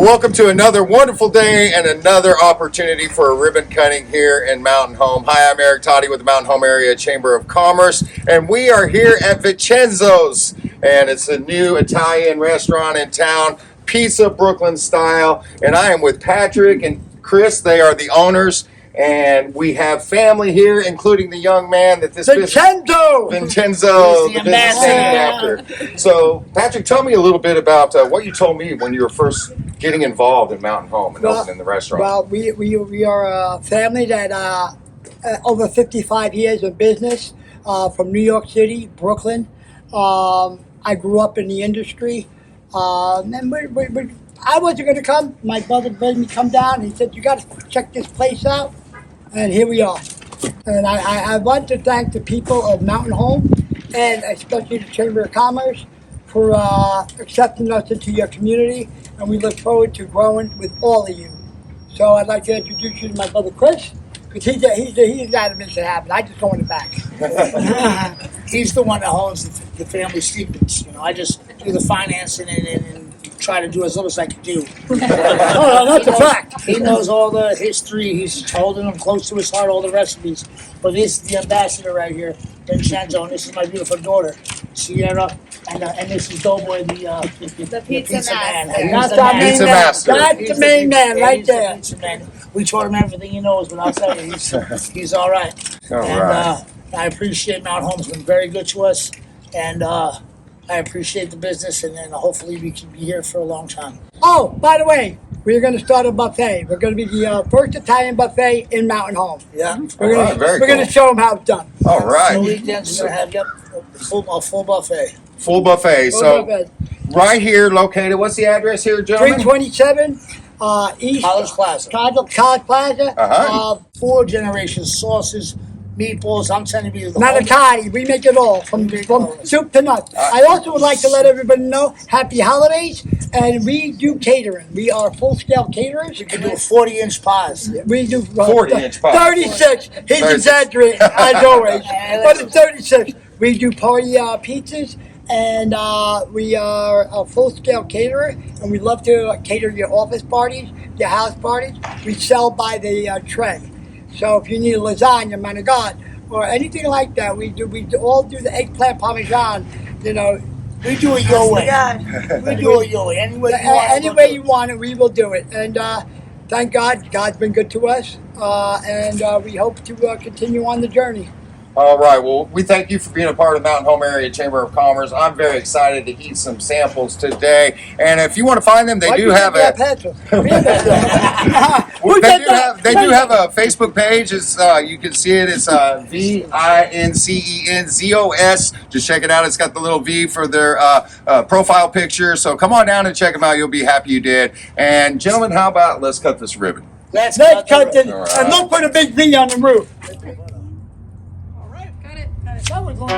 Welcome to another wonderful day and another opportunity for a ribbon cutting here in Mountain Home. Hi, I'm Eric Toddy with the Mountain Home Area Chamber of Commerce, and we are here at Vincenzo's, and it's a new Italian restaurant in town, pizza Brooklyn style, and I am with Patrick and Chris. They are the owners, and we have family here, including the young man that this Vincenzo, the business named after. So, Patrick, tell me a little bit about what you told me when you were first getting involved in Mountain Home and opening the restaurant. Well, we are a family that over 55 years of business from New York City, Brooklyn. I grew up in the industry, and I wasn't going to come. My brother made me come down. He said, "You got to check this place out," and here we are. And I want to thank the people of Mountain Home, and especially the Chamber of Commerce, for accepting us into your community, and we look forward to growing with all of you. So I'd like to introduce you to my brother Chris, because he's got to make it happen. I just want it back. He's the one that holds the family secrets. You know, I just do the financing and try to do as little as I can do. No, that's a fact. He knows all the history. He's holding them close to his heart, all the recipes. But this is the ambassador right here, Vincenzo, and this is my beautiful daughter, Sierra, and this is Doughboy, the pizza man. That's the our man. main Pizza man. master. That's the main man right He's the there. pizza man. We taught him everything he knows, but I'll tell you, he's all right. All And right. I appreciate Mount Home's been very good to us, and I appreciate the business, and then hopefully we can be here for a long time. Oh, by the way, we're going to start a buffet. We're going to be the first Italian buffet in Mountain Home. Yeah. We're going Alright, very to cool. show them how it's done. All The right. weekends we're gonna have a full buffet. Full buffet. So, right here located, what's the address here, gentlemen? 327 East College Plaza. College Plaza. Uh-huh. 4 generations, sauces, meatballs. I'm telling you, the whole- Manicotti, we make it all from soup to nuts. I also would like to let everybody know happy holidays, and we do catering. We are full-scale caterers. You can do 40-inch pies. We do 40-inch pie. 36. He's 36. exaggerating as always, but it's 36. We do party pizzas, and we are a full-scale caterer, and we love to cater your office parties, your house parties. We sell by the tray. So if you need a lasagna, my God, or anything like that, we all do the eggplant parmesan. You know, We do it your way. We do it your way. Any way you want. any way you want it, we will do it. And thank God, God's been good to us, and we hope to continue on the journey. All right. Well, we thank you for being a part of the Mountain Home Area Chamber of Commerce. I'm very excited to eat some samples today. And if you want to find them, they do have a they do have a Facebook page. It's you can see it. It's Vincenzos. Just check it out. It's got the little V for their profile picture. So come on down and check them out. You'll be happy you did. And gentlemen, how about let's cut this ribbon? Let's Let's cut the this, All right. and look for the big V on the roof. That was long.